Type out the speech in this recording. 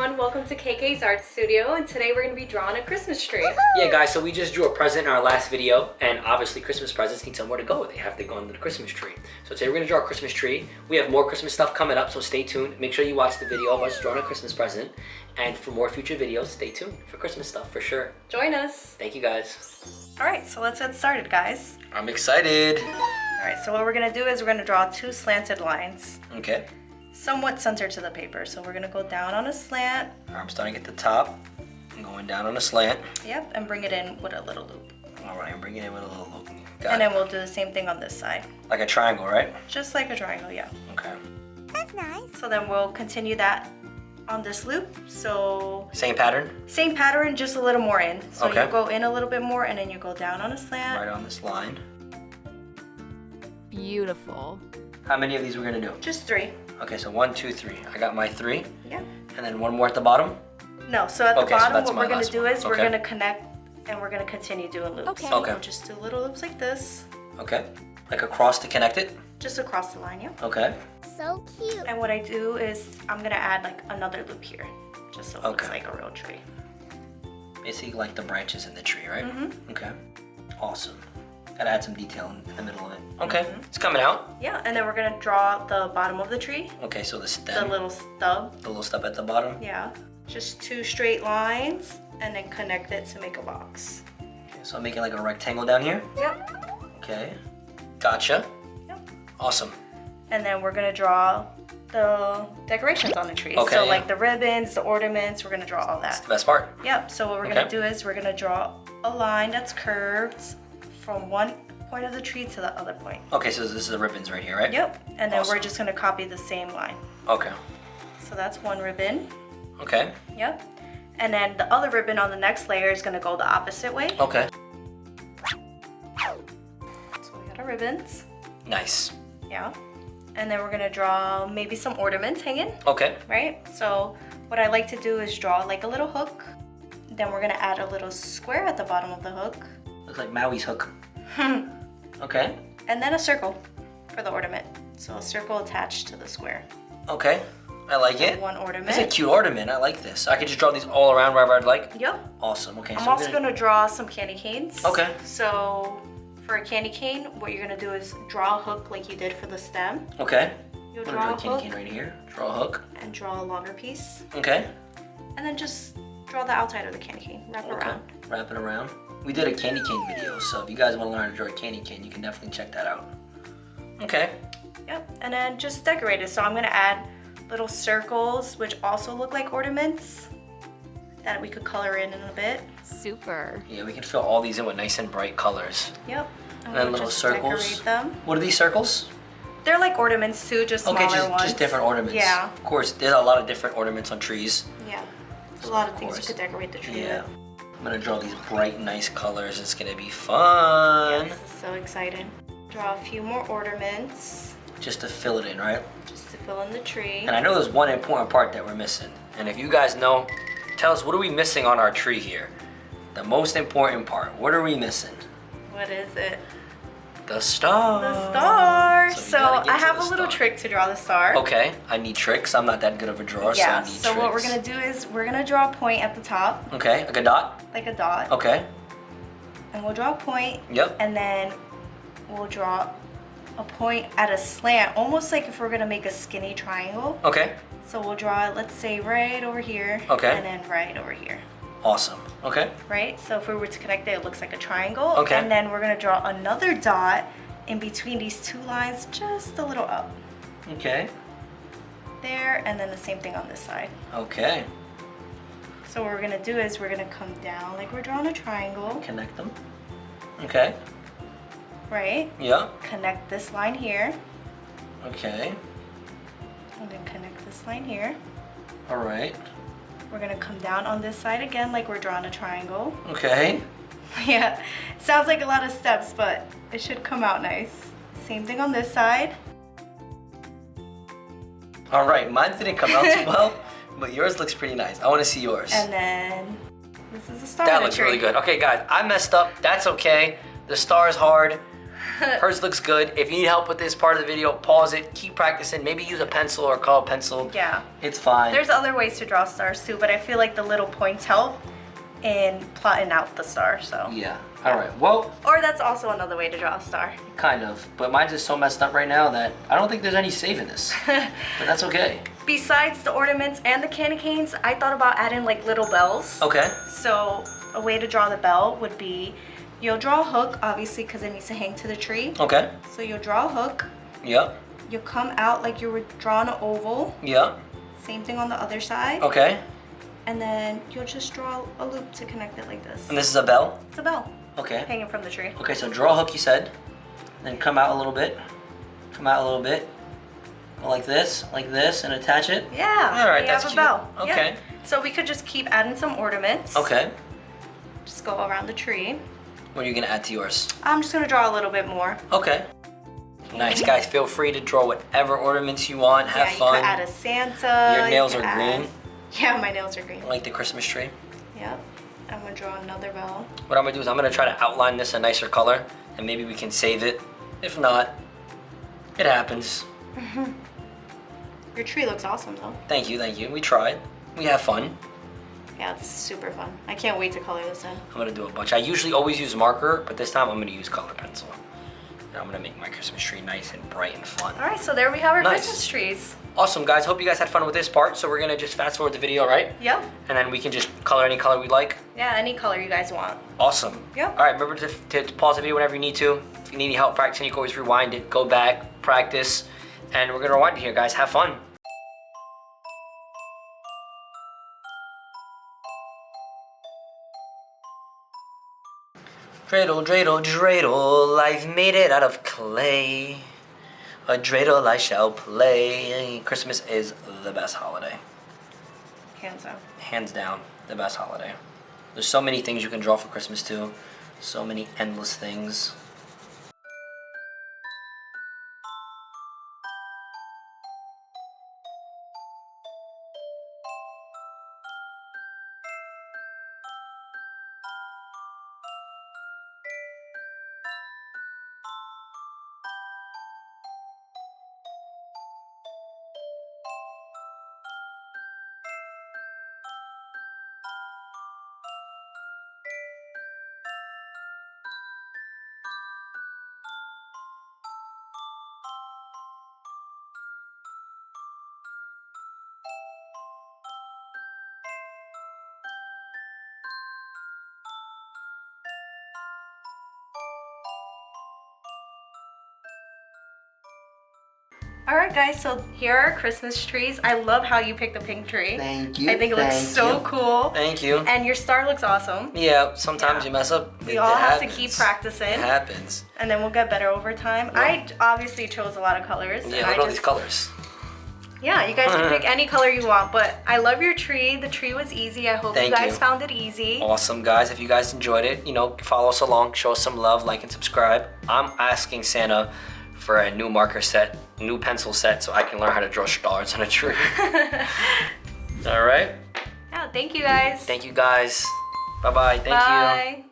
everyone, welcome to KK's Art Studio, and today we're going to be drawing a Christmas tree. Yeah guys, so we just drew a present in our last video, and obviously Christmas presents need somewhere to go. They have to go under the Christmas tree. So today we're going to draw a Christmas tree. We have more Christmas stuff coming up, so stay tuned. Make sure you watch the video of us drawing a Christmas present, and for more future videos, stay tuned for Christmas stuff for sure. Join us. Thank you guys. Alright, so let's get started, guys. I'm excited. Alright, so what we're going to do is we're going to draw two slanted lines. Okay. Somewhat centered to the paper. So we're going to go down on a slant. I'm starting at the top. I'm going down on a slant. Yep, and bring it in with a little loop. Alright, I'm bringing it in with a little loop. And then we'll do the same thing on this side. Like a triangle, right? Just like a triangle, yeah. Okay. That's nice. So then we'll continue that on this loop. So Same pattern? same pattern, just a little more in. So Okay. you go in a little bit more and then you go down on a slant. Right on this line. Beautiful. How many of these we're gonna do? Just three. Okay, so 1, 2, 3. I got my 3. Yeah. And then one more at the bottom? No, so at the Okay, so bottom, that's what my we're going last to do one. is we're Okay. going to connect and we're going to continue doing loops. Okay. Okay. We'll just do little loops like this, Okay. Like across to connect it? just across the line, yeah. Okay. So cute. And what I do is I'm going to add like another loop here, just so it looks Okay. like a real tree. Basically like the branches in the tree, right? Mm-hmm. Okay. Awesome. Gotta add some detail in the middle of it. Okay. It's coming out. Yeah, and then we're going to draw the bottom of the tree, Okay, so the the stem. little stub. The little stub at the bottom. Yeah, just two straight lines and then connect it to make a box. Okay, so I'm making like a rectangle down here. Yep. Okay. Gotcha. Yep. Awesome. And then we're going to draw the decorations on the tree. Okay, So yeah. like the ribbons, the ornaments, we're going to draw all That's that. the best part. Yep, so what we're Okay. gonna do is we're gonna draw a line that's curved from one point of the tree to the other point. Okay, so this is the ribbons right here, right? Yep, and then Awesome. we're just gonna copy the same line. Okay. So that's one ribbon, Okay. yep. And then the other ribbon on the next layer is gonna go the opposite way. Okay. So we got our ribbons, Nice. yeah. And then we're gonna draw maybe some ornaments hanging, Okay. right? So what I like to do is draw like a little hook. Then we're gonna add a little square at the bottom of the hook. Looks like Maui's hook. Okay. And then a circle for the ornament. So a circle attached to the square. Okay. I like it. One ornament. It's a cute ornament. I like this. I could just draw these all around wherever I'd like. Yep. Awesome. Okay. I'm so also we're gonna draw some candy canes. Okay. So for a candy cane, what you're gonna do is draw a hook like you did for the stem. Okay. You'll I'm draw gonna a draw a candy hook cane right here. Draw a hook. and draw a longer piece. Okay. And then just draw the outside of the candy cane. Wrap it Okay. around. Wrap it around. We did a candy cane video, so if you guys want to learn how to draw a candy cane, you can definitely check that out. Okay. Yep. And then just decorate it. So I'm gonna add little circles, which also look like ornaments that we could color in a bit. Super. Yeah, we can fill all these in with nice and bright colors. Yep. And then we'll little just circles. Decorate them. What are these circles? They're like ornaments too, just smaller Okay, ones. just different ornaments. Yeah. Of course, there's a lot of different ornaments on trees. Yeah. There's a lot of things you course. could decorate the tree Yeah. with. I'm gonna draw these bright, nice colors. It's gonna be fun. Yes, it's so exciting. Draw a few more ornaments Just to fill it in, right? just to fill in the tree. And I know there's one important part that we're missing. And if you guys know, tell us, what are we missing on our tree here? The most important part. What are we missing? What is it? The star. The star. So we So gotta get I to have the a little star. trick to draw the star. Okay, I need tricks. I'm not that good of a drawer, Yeah, so I need so what we're tricks. gonna do is we're gonna draw a point at the top, Okay, like a dot? like a dot. Okay, And we'll draw a point, yep. and then we'll draw a point at a slant, almost like if we're gonna make a skinny triangle. Okay, So we'll draw it, let's say right over here. Okay. And then right over here. awesome. Okay, Right? So if we were to connect it, it looks like a triangle. Okay. And then we're gonna draw another dot in between these two lines, just a little up. okay, There, and then the same thing on this side. okay. So what we're gonna do is we're gonna come down like we're drawing a triangle, Connect them. Okay, right? yeah, Connect this line here, okay. and then connect this line here. All right, We're gonna come down on this side again like we're drawing a triangle. okay. Yeah, sounds like a lot of steps, but it should come out nice. Same thing on this side. All right, mine didn't come out too well, but yours looks pretty nice. I want to see yours. And then this is the star That of the looks tree. really good. Okay, guys, I messed up. That's okay. The star is hard. Hers looks good. If you need help with this part of the video, pause it, keep practicing. Maybe use a pencil or a colored pencil. Yeah. It's fine. There's other ways to draw stars too, but I feel like the little points help in plotting out the star, so. Yeah. All right. Well, Or that's also another way to draw a star. kind of. But mine's just so messed up right now that I don't think there's any saving this. But that's okay. Besides the ornaments and the candy canes, I thought about adding like little bells. Okay. So a way to draw the bell would be, you'll draw a hook, obviously, because it needs to hang to the tree. Okay. So you'll draw a hook. Yep. You'll come out like you were drawing an oval. Yep. Same thing on the other side. Okay. And then you'll just draw a loop to connect it like this. And this is a bell? It's a bell Okay. hanging from the tree. Okay, so draw a hook, you said. Then come out a little bit. Come out a little bit. Go like this, and attach it. Yeah. All right, you that's have a cute. bell. Okay. Yeah. So we could just keep adding some ornaments. Okay. Just go around the tree. What are you gonna add to yours? I'm just gonna draw a little bit more. Okay. Nice, guys. Feel free to draw whatever ornaments you want. Have Yeah, fun. you could add a Santa. Your you nails could are add- green. Yeah, my nails are green. Like the Christmas tree. Yep. I'm gonna draw another bell. What I'm gonna do is I'm gonna try to outline this a nicer color, and maybe we can save it. If not, it happens. Your tree looks awesome though. Thank you, thank you. We tried. We have fun. Yeah, this is super fun. I can't wait to color this in. I'm gonna do a bunch. I usually always use marker, but this time I'm gonna use color pencil. And I'm gonna make my Christmas tree nice and bright and fun. All right, so there we have our Nice. Christmas trees. Awesome, guys. Hope you guys had fun with this part. So we're gonna just fast forward the video, right? Yep. And then we can just color any color we like. Yeah, any color you guys want. Awesome. Yep. All right, remember to pause the video whenever you need to. If you need any help practicing, you can always rewind it, go back, practice. And we're gonna rewind it here, guys. Have fun. Dreidel, dreidel, dreidel, I've made it out of clay. A dreidel I shall play. Christmas is the best holiday. Hands up. Hands down, the best holiday. There's so many things you can draw for Christmas too. So many endless things. All right, guys, so here are our Christmas trees. I love how you picked the pink tree. Thank you. I think it looks so cool. Thank you. And your star looks awesome. Yeah, sometimes Yeah. you mess up. We It all have happens. to keep practicing, It happens. and then we'll get better over time. Yeah. I obviously chose a lot of colors. and Yeah, I look at all these colors. Yeah, you guys can pick any color you want, but I love your tree. The tree was easy. I hope Thank you guys you. found it easy. Awesome, guys. If you guys enjoyed it, follow us along, show us some love, like and subscribe. I'm asking Santa for a new marker set, new pencil set, so I can learn how to draw stars on a tree. All right. Yeah, thank you guys. Thank you, guys. Bye-bye. Thank you. Bye.